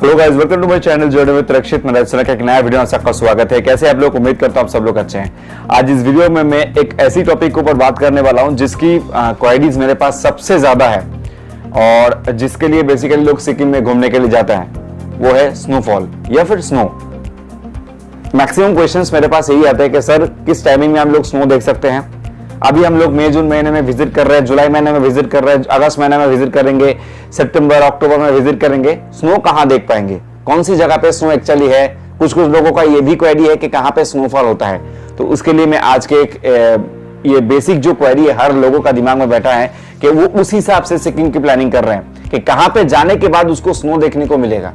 Hello guys, welcome to my channel journey with Rakshit. मेरा channel का एक नया वीडियो में सबका स्वागत है। कैसे आप लोग? उम्मीद करता हूं आप सब लोग अच्छे हैं। आज इस वीडियो में मैं एक ऐसी टॉपिक के ऊपर बात करने वाला हूं जिसकी क्वारीज मेरे पास सबसे ज्यादा है और जिसके लिए बेसिकली लोग सिक्किम में घूमने के लिए जाते हैं, वो है स्नोफॉल या फिर स्नो। मैक्सिमम क्वेश्चंस मेरे पास यही आते हैं कि सर किस टाइमिंग में हम लोग स्नो देख सकते हैं। अभी हम लोग मई जून महीने में विजिट कर रहे हैं, जुलाई महीने में विजिट कर रहे हैं, अगस्त महीने में विजिट करेंगे, सितंबर अक्टूबर में विजिट करेंगे। स्नो कहां देख पाएंगे, कौन सी जगह पे स्नो एक्चुअली है। कुछ लोगों का ये भी क्वेरी है कि कहां पे स्नोफॉल होता है। तो उसके लिए मैं आज के एक ये बेसिक जो क्वेरी है हर लोगों का दिमाग में बैठा है कि वो उस हिसाब से सिक्किम की प्लानिंग कर रहे हैं कि कहां पे जाने के बाद उसको स्नो देखने को मिलेगा।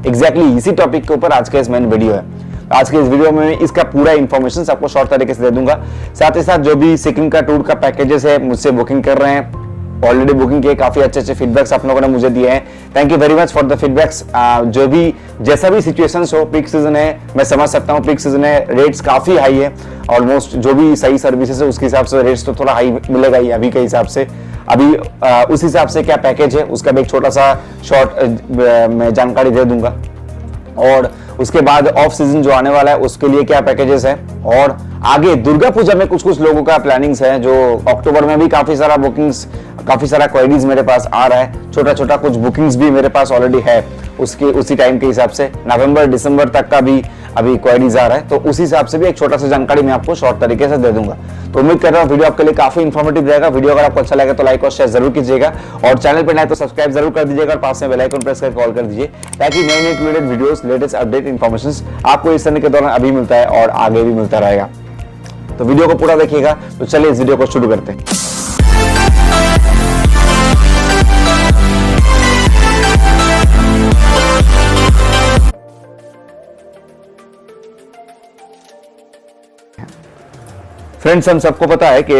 एग्जैक्टली इसी टॉपिक के ऊपर आज का इस मेन वीडियो है। आज के इस वीडियो में इसका पूरा इंफॉर्मेशन आपको शॉर्ट तरीके से दे दूंगा। साथ ही साथ जो भी सिक्किम का टूर का पैकेजेस है मुझसे बुकिंग कर रहे हैं, ऑलरेडी बुकिंग किए, काफी अच्छे फीडबैक्स आप लोगों ने मुझे दिए हैं। Thank you very much for the feedbacks. जो भी जैसा भी सिचुएशन हो, पीक सीजन है, मैं समझ सकता हूँ, पीक सीजन है, रेट्स काफी हाई है। ऑलमोस्ट जो भी सही सर्विसेज है उसके हिसाब से रेट्स तो थोड़ा हाई मिलेगा ही अभी के हिसाब से। अभी उस हिसाब से क्या पैकेज है उसका भी एक छोटा सा शॉर्ट मैं जानकारी दे दूंगा। और उसके बाद ऑफ सीजन जो आने वाला है उसके लिए क्या पैकेजेस है, और आगे दुर्गा पूजा में कुछ लोगों का प्लानिंग्स है। जो अक्टूबर में भी काफी सारा बुकिंग्स, काफी सारा क्वेरीज मेरे पास आ रहा है। छोटा कुछ बुकिंग्स भी मेरे पास ऑलरेडी है उसके उसी टाइम के हिसाब से। नवंबर दिसंबर तक का भी अभी क्वेरीज आ रहा है, तो उस हिसाब से भी एक छोटा सा जानकारी मैं आपको शॉर्ट तरीके से दे दूंगा। तो उम्मीद कर रहा हूँ वीडियो आपके लिए काफी इंफॉर्मेटिव रहेगा। वीडियो अगर आपको अच्छा लगे तो लाइक और शेयर जरूर कीजिएगा, और चैनल पर नए तो सब्सक्राइब जरूर कर दीजिएगा और पास में बेल आइकन प्रेस करके कॉल कर दीजिए, ताकि नए related videos, latest update information आपको इस समय के दौरान अभी मिलता है और आगे भी मिलता रहेगा। तो वीडियो को पूरा देखिएगा। तो चलिए इस वीडियो को शुरू करते हैं। फ्रेंड्स, हम सबको पता है कि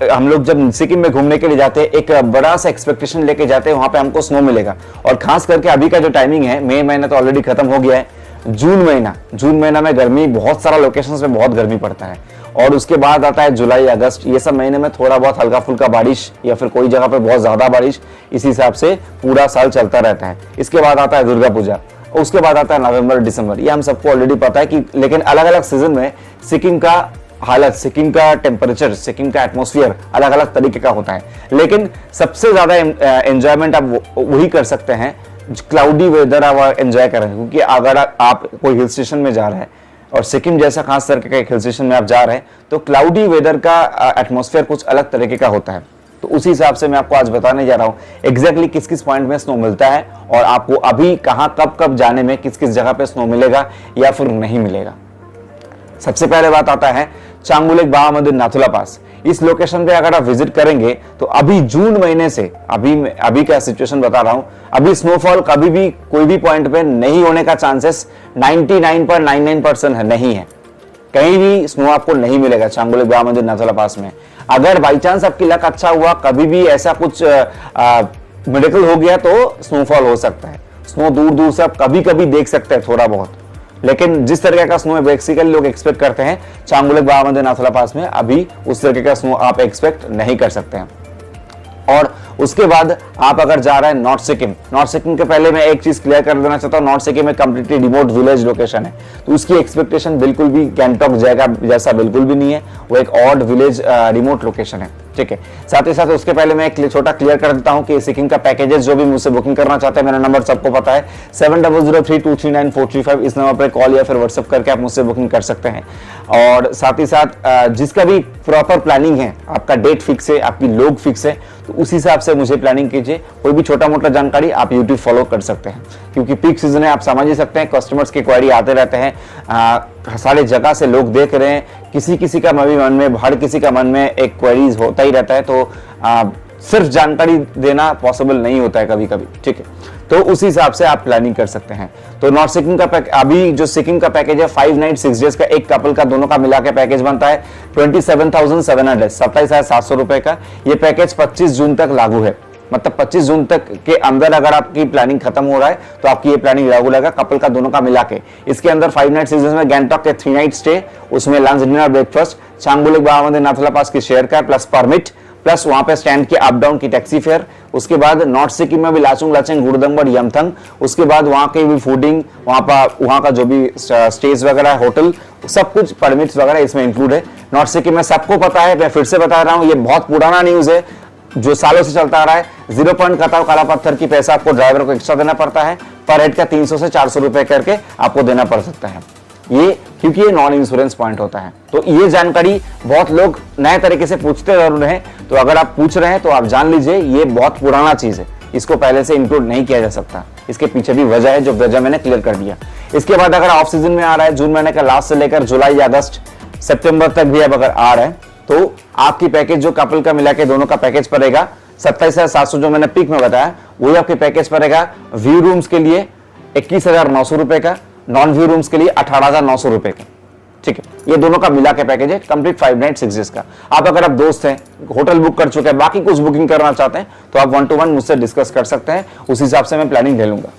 हम लोग जब सिक्किम में घूमने के लिए जाते हैं एक बड़ा सा एक्सपेक्टेशन लेके जाते हैं, वहां पे हमको स्नो मिलेगा। और खास करके अभी का जो टाइमिंग है, मई महीना तो ऑलरेडी खत्म हो गया है, जून महीना में गर्मी, बहुत सारा लोकेशंस में बहुत गर्मी पड़ता है। और उसके बाद आता है जुलाई अगस्त, ये सब महीने में थोड़ा बहुत हल्का फुल्का बारिश या फिर कोई जगह पे बहुत ज्यादा बारिश, इस हिसाब से पूरा साल चलता रहता है। इसके बाद आता है दुर्गा पूजा, उसके बाद आता है नवंबर दिसंबर। ये हम सबको ऑलरेडी पता है कि लेकिन अलग अलग सीजन में सिक्किम का हालत, सिक्किम का टेम्परेचर, सिक्किम का एटमॉस्फेयर अलग अलग तरीके का होता है। लेकिन सबसे ज्यादा एंजॉयमेंट आप वही कर सकते हैं क्लाउडी वेदर आप एंजॉय करें। क्योंकि अगर आप कोई हिल स्टेशन में जा रहे हैं और सिक्किम जैसा खास तरीके का एक हिल स्टेशन में आप जा रहे हैं, तो क्लाउडी वेदर का एटमॉस्फेयर कुछ अलग तरीके का होता है। तो उसी हिसाब से मैं आपको आज बताने जा रहा हूं एग्जैक्टली किस किस पॉइंट में स्नो मिलता है, और आपको अभी कहां कब जाने में किस किस जगह पे स्नो मिलेगा या फिर नहीं मिलेगा। सबसे पहले बात आता है चांगुलेक बाबा मंदिर नाथुला पास। इस लोकेशन पे अगर आप विजिट करेंगे तो अभी जून महीने से अभी का सिचुएशन बता रहा हूं, अभी स्नोफॉल कभी भी कोई भी पॉइंट पे नहीं होने का चांसेस 99.99% है, नहीं है। कहीं भी स्नो आपको नहीं मिलेगा चांगुलेक बाबा मंदिर नाथुला पास में। अगर बाई चांस आपकी लक अच्छा हुआ, कभी भी ऐसा कुछ मिरेकल हो गया, तो स्नोफॉल हो सकता है। स्नो दूर से आप कभी देख सकते हैं थोड़ा बहुत, लेकिन जिस तरीके का स्नो बेसिकली लोग एक्सपेक्ट करते हैं चांगुलेक बाबा मंदिर नाथुला पास में, अभी उस तरीके का स्नो आप एक्सपेक्ट नहीं कर सकते हैं। और उसके बाद आप अगर जा रहे हैं नॉर्थ सिक्किम के पहले मैं एक चीज क्लियर कर देना चाहता हूं, नॉर्थ सिक्किम में कंप्लीटली रिमोट विलेज लोकेशन है, तो उसकी एक्सपेक्टेशन बिल्कुल भी गैंगटॉक जैसा बिल्कुल भी नहीं है। वो एक ऑड विलेज रिमोट लोकेशन है, ठीक है। साथ ही साथ उसके पहले मैं एक छोटा क्लियर कर देता हूं कि सिक्किम का पैकेजेस जो भी मुझसे बुकिंग करना चाहते हैं, मेरा नंबर सबको पता है 7003239435। इस नंबर पर कॉल या फिर व्हाट्सएप करके आप मुझसे बुकिंग कर सकते हैं। और साथ ही साथ जिसका भी प्रॉपर प्लानिंग है, आपका डेट फिक्स है, आपकी लोग फिक्स है, तो उस हिसाब से मुझे प्लानिंग कीजिए। कोई भी छोटा मोटा जानकारी आप यूट्यूब फॉलो कर सकते हैं, क्योंकि पीक सीजन है, आप समझ ही सकते हैं, कस्टमर्स की क्वेरी आते रहते हैं, सारे जगह से लोग देख रहे हैं, किसी का मन में हर किसी का मन में एक क्वेरीज होता ही रहता है। तो सिर्फ जानकारी देना पॉसिबल नहीं होता है कभी कभी, ठीक है। तो उस हिसाब से आप प्लानिंग कर सकते हैं। तो नॉर्थ सिक्किम का अभी जो सिक्किम का पैकेज है 5 नाइट 6 डेज का, एक कपल का दोनों का मिला के पैकेज बनता है 27,700, 27,700 रुपए का। ये पैकेज 25 जून तक लागू है, मतलब 25 जून तक के अंदर अगर आपकी प्लानिंग खत्म हो रहा है तो आपकी ये प्लानिंग लागू लगेगा, कपल का दोनों का मिला के। इसके अंदर 5 नाइट 6 डेज में गैंगटॉक के 3 नाइट स्टे, उसमें लंच डिनर ब्रेकफास्ट, चांगुलेक बाबा मंदिर नाथुला पास की share car plus permit, plus वहां पे स्टैंड के अप डाउन की टैक्सी फेयर, उसके बाद नॉर्थ सिक्किम में भी लाचुंग लाचेंग गुरुदंगबड़ यमथंग, उसके बाद वहां की भी फूडिंग, वहां का जो भी स्टेज वगैरह होटल, सब कुछ परमिट्स वगैरह इसमें इंक्लूड है। नॉर्थ सिक्किम में सबको पता है, मैं फिर से बता रहा हूं, ये बहुत पुराना न्यूज है जो सालों से चलता आ रहा है। 0 पॉइंट कताव काला पत्थर की पैसा आपको ड्राइवर को एक्स्ट्रा देना पड़ता है, पर हेड का 300 से 400 रुपए करके आपको देना पड़ सकता है, ये क्योंकि ये नॉन इंश्योरेंस पॉइंट होता है। तो ये जानकारी बहुत लोग नए तरीके से पूछते जरूर हैं, तो अगर आप पूछ रहे हैं तो आप जान लीजिए ये बहुत पुराना चीज है, इसको पहले से इंक्लूड नहीं किया जा सकता। इसके पीछे भी वजह है जो वजह मैंने क्लियर कर दिया। इसके बाद अगर ऑफ सीजन में आ रहा है, जून महीने का लास्ट से लेकर जुलाई अगस्त सितंबर तक भी अब अगर आ रहा है, तो आपकी पैकेज जो कपल का मिला के दोनों का पैकेज पड़ेगा 27,700 जो मैंने पीक में बताया, वही आपके पैकेज पड़ेगा। व्यू रूम्स के लिए 21,900 रुपए का, नॉन व्यू रूम्स के लिए 18,900 रुपए का। ठीक है, ये दोनों का मिला के पैकेज है कंप्लीट 5 नाइट 6 डेज का। आप अगर आप दोस्त हैं, होटल बुक कर चुके हैं, बाकी कुछ बुकिंग करना चाहते हैं, तो आप 1 to 1 मुझसे डिस्कस कर सकते हैं, उस हिसाब से मैं प्लानिंग ले लूंगा।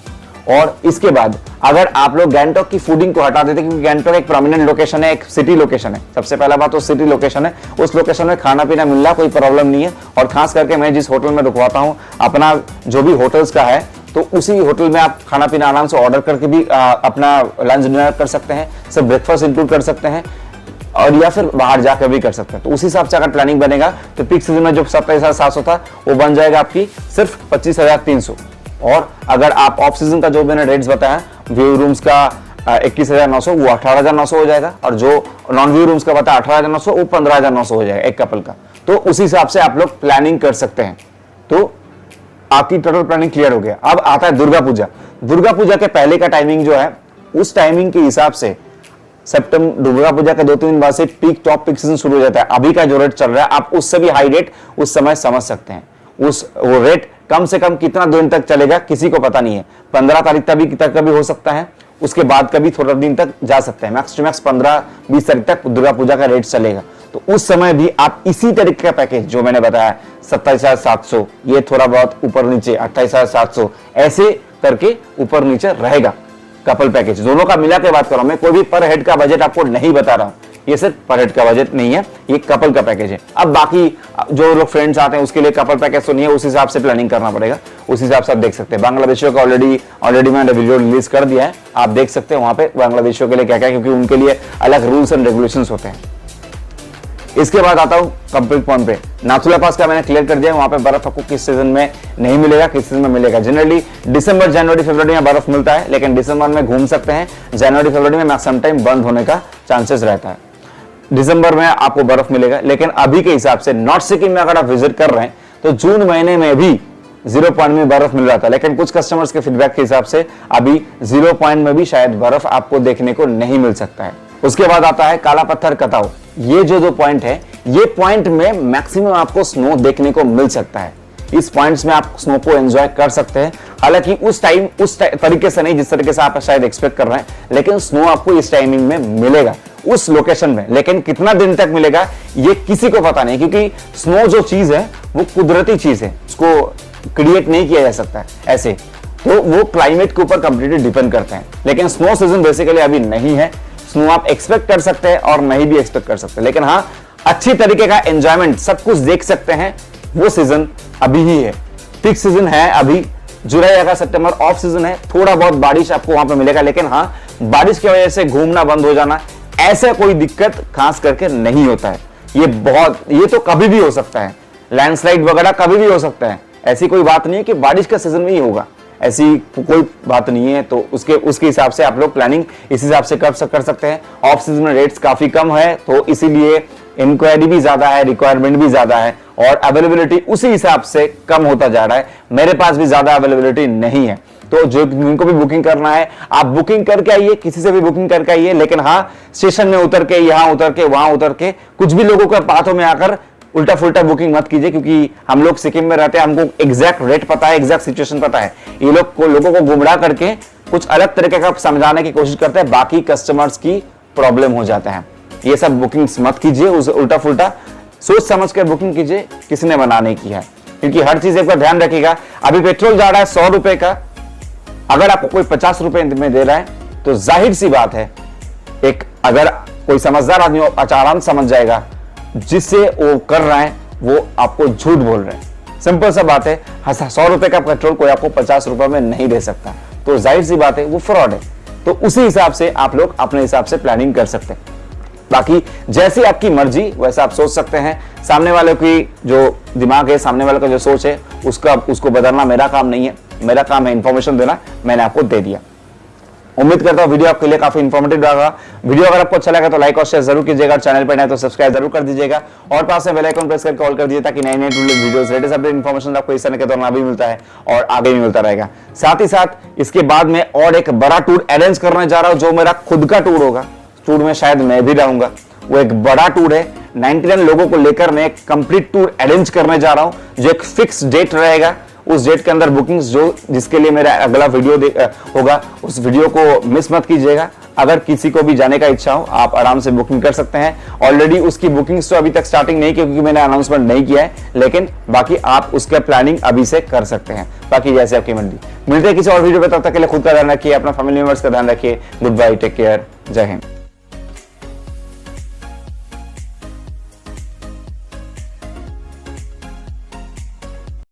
और इसके बाद अगर आप लोग गैंगटॉक की फूडिंग को हटा देते, क्योंकि गैंगटॉक एक प्रोमिनेंट लोकेशन है, एक सिटी लोकेशन है, सबसे पहला बात तो सिटी लोकेशन है, उस लोकेशन में खाना पीना मिलना कोई प्रॉब्लम नहीं है। और खास करके मैं जिस होटल में रुकवाता हूं, अपना जो भी होटल्स का है, तो उसी होटल में आप खाना पीना आराम से ऑर्डर करके भी अपना लंच डिनर कर सकते हैं, सब ब्रेकफास्ट इंक्लूड कर सकते हैं, और या फिर बाहर जाकर भी कर सकते हैं। तो उसी हिसाब से अगर प्लानिंग बनेगा तो पीक सीजन में जो 27,700 था वो बन जाएगा आपकी सिर्फ 25,300। और अगर आप ऑफ सीजन का जो मैंने रेट्स बताया, व्यू रूम्स का 21,900 वो 18,900 हो जाएगा, और जो नॉन व्यू रूम्स का बताया 18,900 वो 15,900 हो जाएगा एक कपल का। तो उसी हिसाब से आप लोग प्लानिंग कर सकते हैं। तो आपकी टोटल प्लानिंग क्लियर हो गया। अब आता है दुर्गा पूजा। दुर्गा पूजा के पहले का टाइमिंग जो है, उस टाइमिंग के हिसाब से सितंबर दुर्गा पूजा के 2-3 दिन बाद से पीक टॉप पीक सीजन शुरू हो जाता है। अभी का जो रेट चल रहा है, आप उससे भी हाई रेट उस समय समझ सकते हैं। वो रेट कम से कम कितना दिन तक चलेगा किसी को पता नहीं है। 15 तारीख तक भी हो सकता है, उसके बाद कभी थोड़ा दिन तक जा सकते हैं। मैक्स टू मैक्स 15-20 तारीख तक दुर्गा पूजा का रेट चलेगा। तो उस समय भी आप इसी तरीके का पैकेज जो मैंने बताया 27,700, ये थोड़ा बहुत ऊपर नीचे 28,700, ऐसे करके ऊपर नीचे रहेगा कपल पैकेज। दोनों का मिला के बात कर रहा हूं मैं, कोई भी पर हेड का बजट आपको नहीं बता रहा हूं, ये सिर्फ पर हेड का बजट नहीं है, ये कपल का पैकेज है। अब बाकी जो लोग फ्रेंड्स आते हैं उसके लिए कपल पैकेज तो नहीं है, उस हिसाब से प्लानिंग करना पड़ेगा, उस हिसाब से आप देख सकते हैं। बांग्लादेशियों का ऑलरेडी मैंने वीडियो रिलीज कर दिया है, आप देख सकते हैं वहां पे बांग्लादेशियों के लिए क्या क्या, क्योंकि उनके लिए अलग रूल्स एंड रेगुलेशंस होते हैं। इसके बाद आता हूं कंप्लीट पॉइंट पे। नाथुला पास का मैंने क्लियर कर दिया, वहां पे बर्फ आपको किस सीजन में नहीं मिलेगा, किस सीजन में मिलेगा। जनरली दिसंबर जनवरी फरवरी में बर्फ मिलता है, लेकिन दिसंबर में घूम सकते हैं, जनवरी फरवरी में मैक्सिमम टाइम बंद होने का चांसेस रहता है। दिसंबर में आपको बर्फ मिलेगा, लेकिन अभी के हिसाब से नॉर्थ सिक्किम में अगर आप विजिट कर रहे हैं तो जून महीने में भी 0 पॉइंट में बर्फ मिल रहा था, लेकिन कुछ कस्टमर्स के फीडबैक के हिसाब से अभी 0 पॉइंट में भी शायद बर्फ आपको देखने को नहीं मिल सकता है। उसके बाद आता है काला पत्थर कताव। ये जो 2 पॉइंट है, ये पॉइंट में मैक्सिमम आपको स्नो देखने को मिल सकता है। इस पॉइंट्स में आप स्नो को एंजॉय कर सकते हैं, हालांकि उस तरीके से नहीं जिस तरीके से आप शायद एक्सपेक्ट कर रहे हैं, लेकिन स्नो आपको इस टाइमिंग में मिलेगा उस लोकेशन में। लेकिन कितना दिन तक मिलेगा ये किसी को पता नहीं, क्योंकि स्नो जो चीज है वो कुदरती चीज है, उसको क्रिएट नहीं किया जा सकता है ऐसे, तो वो क्लाइमेट के ऊपर कंप्लीटली डिपेंड करते हैं। लेकिन स्नो सीजन बेसिकली अभी नहीं है, स्नो आप एक्सपेक्ट कर सकते हैं और नहीं भी एक्सपेक्ट कर सकते, लेकिन हाँ अच्छी तरीके का एंजॉयमेंट सब कुछ देख सकते हैं, वो सीजन अभी ही है। पीक सीजन है अभी जुलाई अगस्त सितंबर, ऑफ सीजन है, थोड़ा बहुत बारिश आपको वहां पे मिलेगा, लेकिन हाँ बारिश की वजह से घूमना बंद हो जाना ऐसा कोई दिक्कत खास करके नहीं होता है। ये तो कभी भी हो सकता है, लैंडस्लाइड वगैरह कभी भी हो सकता है, ऐसी कोई बात नहीं है कि बारिश का सीजन में ही होगा, ऐसी कोई बात नहीं है। तो उसके हिसाब से आप लोग प्लानिंग इस हिसाब से कर सकते हैं। ऑफ सीजन में रेट्स काफी कम है, तो इसीलिए इंक्वायरी भी ज्यादा है, रिक्वायरमेंट भी ज्यादा है, और अवेलेबिलिटी उसी हिसाब से कम होता जा रहा है। मेरे पास भी ज्यादा अवेलेबिलिटी नहीं है, तो जो जिनको भी बुकिंग करना है आप बुकिंग करके आइए, किसी से भी बुकिंग करके आइए, लेकिन हाँ स्टेशन में उतर के, यहाँ उतर के, वहां उतर के, कुछ भी लोगों के बातों में आकर उल्टा फुल्टा बुकिंग मत कीजिए, क्योंकि हम लोग सिक्किम में रहते हैं, हमको एग्जैक्ट रेट पता है, एग्जैक्ट सिचुएशन पता है। ये लोगों को गुमराह करके कुछ अलग तरीके का समझाने की कोशिश करते हैं, बाकी कस्टमर्स की प्रॉब्लम हो जाता है। ये सब बुकिंग्स मत कीजिए, उसे उल्टा फुल्टा सोच समझ कर बुकिंग कीजिए, किसी ने मना नहीं किया है, क्योंकि हर चीज एक ध्यान रखिएगा। अभी पेट्रोल जा रहा है 100 रुपए का, अगर आपको कोई 50 रुपए में दे रहा है तो जाहिर सी बात है, एक अगर कोई समझदार आदमी आराम समझ जाएगा, जिससे वो कर रहा है वो आपको झूठ बोल रहे हैं। सिंपल सा बात है, 100 रुपए का पेट्रोल कोई आपको 50 रुपए में नहीं दे सकता, तो जाहिर सी बात है वो फ्रॉड है। तो उसी हिसाब से आप लोग अपने हिसाब से प्लानिंग कर सकते हैं। बाकी जैसी आपकी मर्जी वैसा आप सोच सकते हैं। सामने वाले की जो दिमाग है, सामने वाले का जो सोच है, उसको बदलना मेरा काम नहीं है। मेरा काम है इन्फॉर्मेशन देना, मैंने आपको दे दिया। उम्मीद करता हूं वीडियो आपके लिए काफी इंफॉर्मेटिव रहा। वीडियो अगर आपको अच्छा लगा तो लाइक और शेयर जरूर कीजिएगा, चैनल पर नए तो सब्सक्राइब जरूर कर दीजिएगा और पास में बेल आइकन प्रेस करके ऑल कर दीजिए ताकि नए नए वीडियोस लेटेस्ट अपडेट इन्फॉर्मेशन आपको इस तरह के दौरान भी मिलता है और आगे भी मिलता रहेगा। साथ ही साथ इसके बाद में और एक बड़ा टूर अरेंज करने जा रहा हूं जो मेरा खुद का टूर होगा। टूर में शायद मैं भी रहूंगा, वो एक बड़ा टूर है। 99 लोगों को लेकर मैं एक कंप्लीट टूर अरेंज करने जा रहा हूं जो एक फिक्स डेट रहेगा। उस डेट के अंदर बुकिंग्स जिसके लिए मेरा अगला वीडियो होगा, उस वीडियो को मिस मत कीजिएगा। अगर किसी को भी जाने का इच्छा हो आप आराम से बुकिंग कर सकते हैं। ऑलरेडी उसकी बुकिंग्स तो अभी तक स्टार्टिंग नहीं की क्योंकि मैंने अनाउंसमेंट नहीं किया है, लेकिन बाकी आप उसका प्लानिंग अभी से कर सकते हैं। बाकी जैसे आपकी मर्जी। मिलते हैं किसी और वीडियो पे, तब तक के लिए खुद का ध्यान रखिए, अपना फैमिली मेंबर्स का ध्यान रखिए। गुड बाय, टेक केयर, जय हिंद।